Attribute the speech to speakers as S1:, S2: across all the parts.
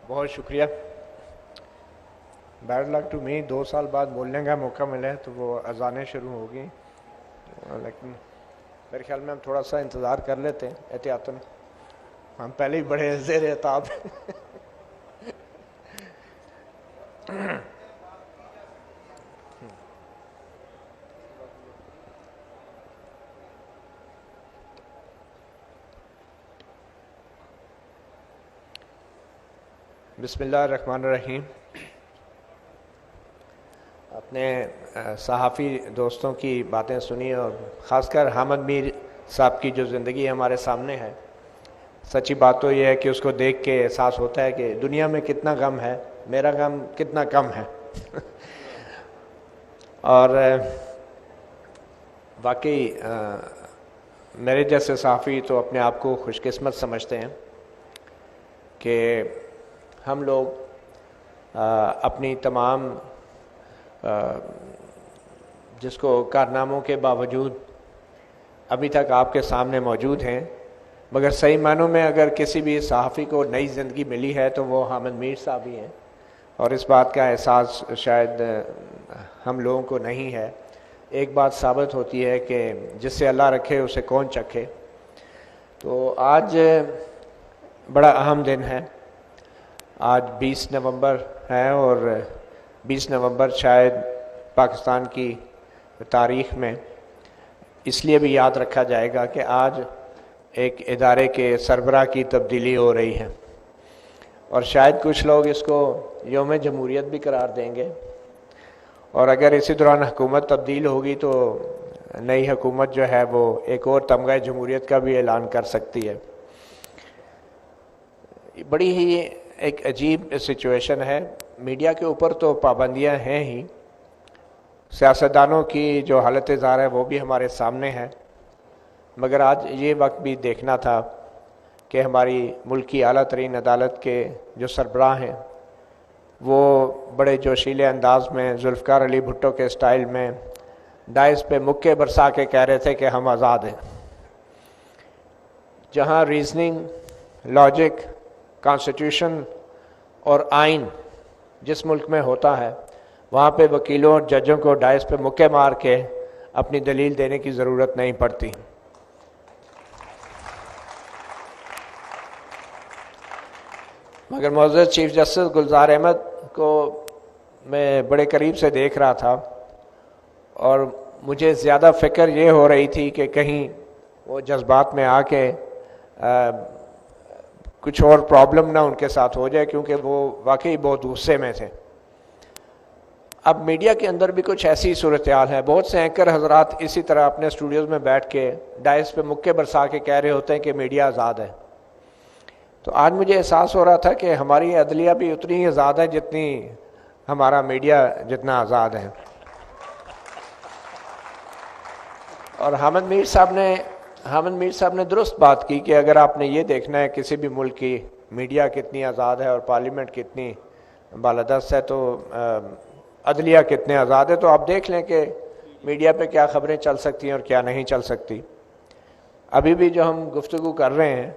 S1: بہت شکریہ. Bad luck to me, 2 سال بعد بولنے کا موقع ملا ہے تو وہ اذانیں شروع ہو گئیں, لیکن میرے خیال میں ہم تھوڑا سا انتظار کر لیتے ہیں احتیاطاً. ہم پہلے ہی بڑے زیر اعتاب ہیں. بسم اللہ الرحمن الرحیم. اپنے صحافی دوستوں کی باتیں سنی اور خاص کر حامد میر صاحب کی جو زندگی ہمارے سامنے ہے, سچی بات تو یہ ہے کہ اس کو دیکھ کے احساس ہوتا ہے کہ دنیا میں کتنا غم ہے, میرا غم کتنا کم ہے. اور واقعی میرے جیسے صحافی تو اپنے آپ کو خوش قسمت سمجھتے ہیں کہ ہم لوگ اپنی تمام جس کو کارناموں کے باوجود ابھی تک آپ کے سامنے موجود ہیں, مگر صحیح معنوں میں اگر کسی بھی صحافی کو نئی زندگی ملی ہے تو وہ حامد میر صاحب ہی ہیں, اور اس بات کا احساس شاید ہم لوگوں کو نہیں ہے. ایک بات ثابت ہوتی ہے کہ جس سے اللہ رکھے اسے کون چکھے. تو آج بڑا اہم دن ہے. آج 20 نومبر ہے اور 20 نومبر شاید پاکستان کی تاریخ میں اس لیے بھی یاد رکھا جائے گا کہ آج ایک ادارے کے سربراہ کی تبدیلی ہو رہی ہے, اور شاید کچھ لوگ اس کو یوم جمہوریت بھی قرار دیں گے. اور اگر اسی دوران حکومت تبدیل ہوگی تو نئی حکومت جو ہے وہ ایک اور تمغہ جمہوریت کا بھی اعلان کر سکتی ہے. بڑی ہی ایک عجیب سچویشن ہے. میڈیا کے اوپر تو پابندیاں ہیں ہی, سیاستدانوں کی جو حالت زار ہے وہ بھی ہمارے سامنے ہے, مگر آج یہ وقت بھی دیکھنا تھا کہ ہماری ملک کی اعلیٰ ترین عدالت کے جو سربراہ ہیں وہ بڑے جوشیلے انداز میں ذوالفقار علی بھٹو کے سٹائل میں ڈائس پہ مکے برسا کے کہہ رہے تھے کہ ہم آزاد ہیں. جہاں ریزننگ, لاجک, کانسٹیٹیوشن اور آئین جس ملک میں ہوتا ہے وہاں پہ وکیلوں اور ججوں کو ڈائس پہ مکے مار کے اپنی دلیل دینے کی ضرورت نہیں پڑتی. مگر معزز چیف جسٹس گلزار احمد کو میں بڑے قریب سے دیکھ رہا تھا اور مجھے زیادہ فکر یہ ہو رہی تھی کہ کہیں وہ جذبات میں آ کے کچھ اور پرابلم نہ ان کے ساتھ ہو جائے, کیونکہ وہ واقعی بہت غصے میں تھے. اب میڈیا کے اندر بھی کچھ ایسی صورتحال ہے. بہت سے اینکر حضرات اسی طرح اپنے اسٹوڈیوز میں بیٹھ کے ڈائس پہ مکے برسا کے کہہ رہے ہوتے ہیں کہ میڈیا آزاد ہے. تو آج مجھے احساس ہو رہا تھا کہ ہماری عدلیہ بھی اتنی ہی آزاد ہے جتنی ہمارا میڈیا جتنا آزاد ہے. اور حامد میر صاحب نے درست بات کی کہ اگر آپ نے یہ دیکھنا ہے کسی بھی ملک کی میڈیا کتنی آزاد ہے اور پارلیمنٹ کتنی بالادست ہے تو عدلیہ کتنے آزاد ہے, تو آپ دیکھ لیں کہ میڈیا پہ کیا خبریں چل سکتی ہیں اور کیا نہیں چل سکتی. ابھی بھی جو ہم گفتگو کر رہے ہیں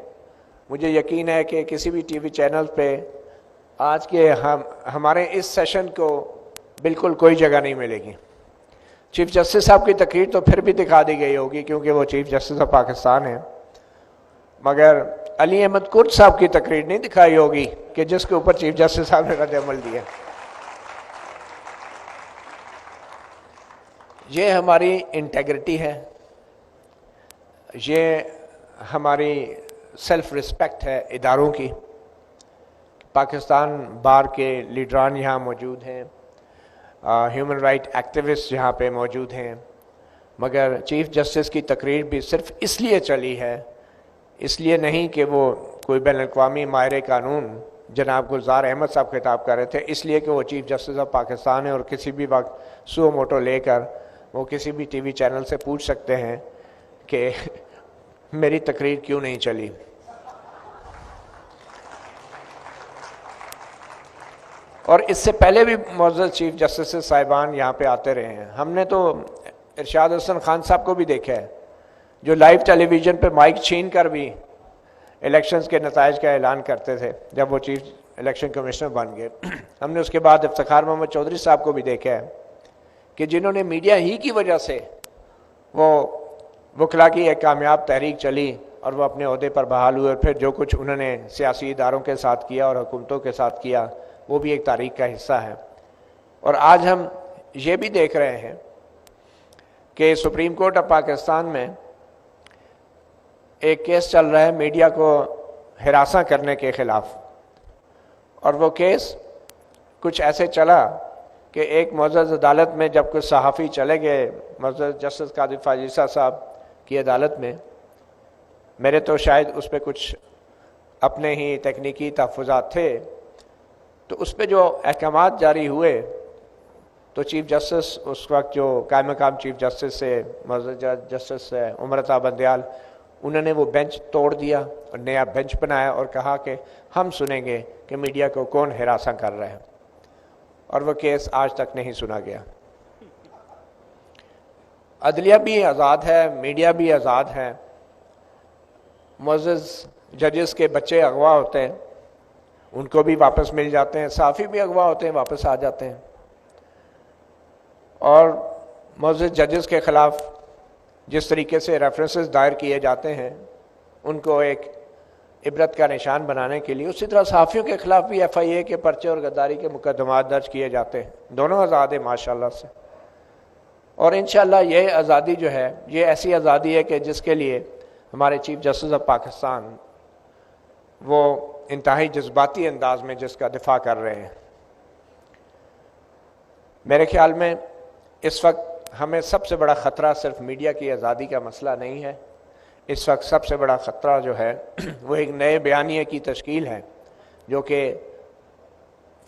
S1: مجھے یقین ہے کہ کسی بھی ٹی وی چینل پہ آج کے ہمارے اس سیشن کو بالکل کوئی جگہ نہیں ملے گی. چیف جسٹس صاحب کی تقریر تو پھر بھی دکھا دی گئی ہوگی کیونکہ وہ چیف جسٹس آف پاکستان ہیں, مگر علی احمد کرد صاحب کی تقریر نہیں دکھائی ہوگی کہ جس کے اوپر چیف جسٹس صاحب نے رد عمل دیا. یہ ہماری انٹیگریٹی ہے, یہ ہماری سیلف رسپیکٹ ہے اداروں کی. پاکستان بار کے لیڈران یہاں موجود ہیں, ہیومن رائٹ ایکٹیوسٹ یہاں پہ موجود ہیں, مگر چیف جسٹس کی تقریر بھی صرف اس لیے چلی ہے, اس لیے نہیں کہ وہ کوئی بین الاقوامی ماہر قانون جناب گلزار احمد صاحب خطاب کر رہے تھے, اس لیے کہ وہ چیف جسٹس آف پاکستان ہیں اور کسی بھی وقت سو موٹو لے کر وہ کسی بھی ٹی وی چینل سے پوچھ سکتے ہیں کہ میری تقریر کیوں نہیں چلی. اور اس سے پہلے بھی معزز چیف جسٹس صاحبان یہاں پہ آتے رہے ہیں. ہم نے تو ارشاد حسن خان صاحب کو بھی دیکھا ہے جو لائیو ٹیلی ویژن پہ مائک چھین کر بھی الیکشنز کے نتائج کا اعلان کرتے تھے جب وہ چیف الیکشن کمشنر بن گئے، ہم نے اس کے بعد افتخار محمد چودھری صاحب کو بھی دیکھا ہے کہ جنہوں نے میڈیا ہی کی وجہ سے وہ وکلا کی ایک کامیاب تحریک چلی اور وہ اپنے عہدے پر بحال ہوئے، اور پھر جو کچھ انہوں نے سیاسی اداروں کے ساتھ کیا اور حکومتوں کے ساتھ کیا وہ بھی ایک تاریخ کا حصہ ہے۔ اور آج ہم یہ بھی دیکھ رہے ہیں کہ سپریم کورٹ آف پاکستان میں ایک کیس چل رہا ہے میڈیا کو ہراساں کرنے کے خلاف، اور وہ کیس کچھ ایسے چلا کہ ایک معزز عدالت میں جب کچھ صحافی چلے گئے معزز جسٹس قادر فاضل صاحب کی عدالت میں، میرے تو شاید اس پہ کچھ اپنے ہی تکنیکی تحفظات تھے، تو اس پہ جو احکامات جاری ہوئے تو چیف جسٹس اس وقت جو قائم مقام چیف جسٹس سے معزز جسٹس عمرتا بندیال، انہوں نے وہ بینچ توڑ دیا اور نیا بینچ بنایا اور کہا کہ ہم سنیں گے کہ میڈیا کو کون ہراساں کر رہے ہیں، اور وہ کیس آج تک نہیں سنا گیا۔ عدلیہ بھی آزاد ہے، میڈیا بھی آزاد ہے، معزز ججز کے بچے اغوا ہوتے ہیں ان کو بھی واپس مل جاتے ہیں، صحافی بھی اغوا ہوتے ہیں واپس آ جاتے ہیں، اور معزز ججز کے خلاف جس طریقے سے ریفرنسز دائر کیے جاتے ہیں ان کو ایک عبرت کا نشان بنانے کے لیے، اسی طرح صحافیوں کے خلاف بھی ایف آئی اے کے پرچے اور غداری کے مقدمات درج کیے جاتے ہیں، دونوں آزاد ہیں ماشاءاللہ سے۔ اور انشاءاللہ یہ آزادی جو ہے یہ ایسی آزادی ہے کہ جس کے لیے ہمارے چیف جسٹس آف پاکستان وہ انتہائی جذباتی انداز میں جس کا دفاع کر رہے ہیں۔ میرے خیال میں اس وقت ہمیں سب سے بڑا خطرہ صرف میڈیا کی آزادی کا مسئلہ نہیں ہے، اس وقت سب سے بڑا خطرہ جو ہے وہ ایک نئے بیانیے کی تشکیل ہے جو کہ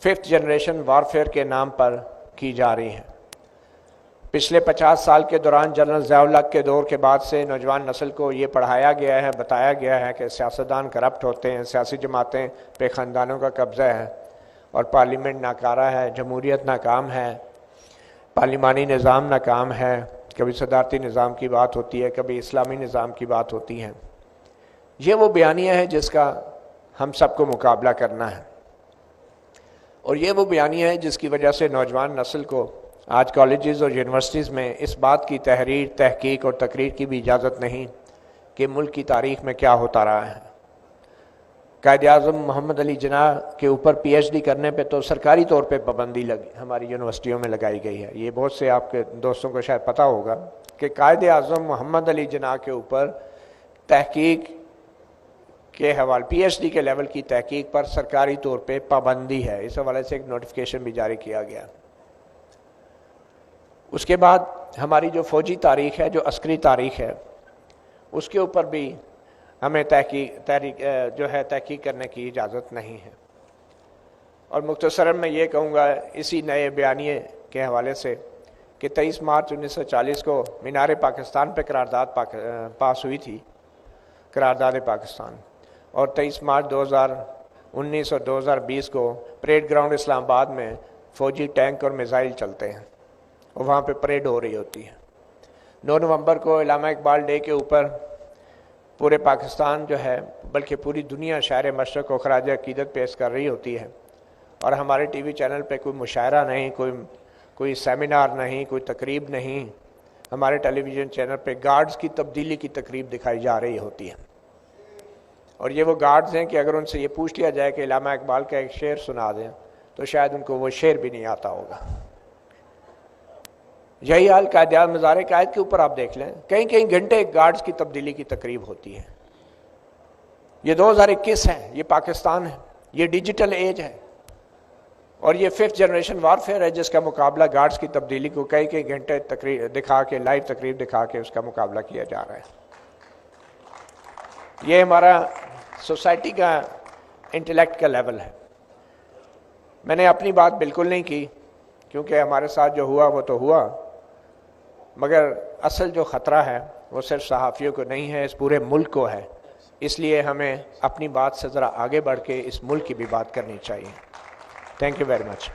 S1: 5th جنریشن وارفیئر کے نام پر کی جا رہی ہے۔ پچھلے 50 سال کے دوران جنرل ضیاء الحق کے دور کے بعد سے نوجوان نسل کو یہ پڑھایا گیا ہے، بتایا گیا ہے کہ سیاستدان کرپٹ ہوتے ہیں، سیاسی جماعتیں پہ خاندانوں کا قبضہ ہے اور پارلیمنٹ ناکارہ ہے، جمہوریت ناکام ہے، پارلیمانی نظام ناکام ہے، کبھی صدارتی نظام کی بات ہوتی ہے، کبھی اسلامی نظام کی بات ہوتی ہے۔ یہ وہ بیانیہ ہے جس کا ہم سب کو مقابلہ کرنا ہے، اور یہ وہ بیانیہ ہے جس کی وجہ سے نوجوان نسل کو آج کالجز اور یونیورسٹیز میں اس بات کی تحریر، تحقیق اور تقریر کی بھی اجازت نہیں کہ ملک کی تاریخ میں کیا ہوتا رہا ہے۔ قائد اعظم محمد علی جناح کے اوپر پی ایچ ڈی کرنے پہ تو سرکاری طور پہ پابندی ہماری یونیورسٹیوں میں لگائی گئی ہے۔ یہ بہت سے آپ کے دوستوں کو شاید پتہ ہوگا کہ قائد اعظم محمد علی جناح کے اوپر تحقیق کے حوالے پی ایچ ڈی کے لیول کی تحقیق پر سرکاری طور پہ پابندی ہے، اس حوالے سے ایک نوٹیفیکیشن بھی جاری کیا گیا۔ اس کے بعد ہماری جو فوجی تاریخ ہے، جو عسکری تاریخ ہے، اس کے اوپر بھی ہمیں تحقیق کرنے کی اجازت نہیں ہے۔ اور مختصراً میں یہ کہوں گا اسی نئے بیانیے کے حوالے سے کہ 23 مارچ 1940 کو مینار پاکستان پہ قرارداد پاس ہوئی تھی، قرارداد پاکستان، اور 23 مارچ 2019 اور 2020 کو پریڈ گراؤنڈ اسلام آباد میں فوجی ٹینک اور میزائل چلتے ہیں اور وہاں پہ پریڈ ہو رہی ہوتی ہے۔ 9 نومبر کو علامہ اقبال ڈے کے اوپر پورے پاکستان جو ہے بلکہ پوری دنیا شاعر مشرق کو خراج عقیدت پیش کر رہی ہوتی ہے، اور ہمارے ٹی وی چینل پہ کوئی مشاعرہ نہیں، کوئی سیمینار نہیں، کوئی تقریب نہیں، ہمارے ٹیلی ویژن چینل پہ گارڈز کی تبدیلی کی تقریب دکھائی جا رہی ہوتی ہے۔ اور یہ وہ گارڈز ہیں کہ اگر ان سے یہ پوچھ لیا جائے کہ علامہ اقبال کا ایک شعر سنا دیں تو شاید ان کو وہ شعر بھی نہیں آتا ہوگا۔ یہی حال قائد اعظم مزار قائد کے اوپر آپ دیکھ لیں، کئی گھنٹے گارڈز کی تبدیلی کی تقریب ہوتی ہے۔ یہ 2021 ہے، یہ پاکستان ہے، یہ ڈیجیٹل ایج ہے، اور یہ 5th جنریشن وارفیئر ہے جس کا مقابلہ گارڈز کی تبدیلی کو کئی گھنٹے تقریر دکھا کے، لائیو تقریر دکھا کے اس کا مقابلہ کیا جا رہا ہے۔ یہ ہمارا سوسائٹی کا انٹلیکٹ کا لیول ہے۔ میں نے اپنی بات بالکل نہیں کی کیونکہ ہمارے ساتھ جو ہوا وہ تو ہوا، مگر اصل جو خطرہ ہے وہ صرف صحافیوں کو نہیں ہے، اس پورے ملک کو ہے۔ اس لیے ہمیں اپنی بات سے ذرا آگے بڑھ کے اس ملک کی بھی بات کرنی چاہیے۔ Thank you very much.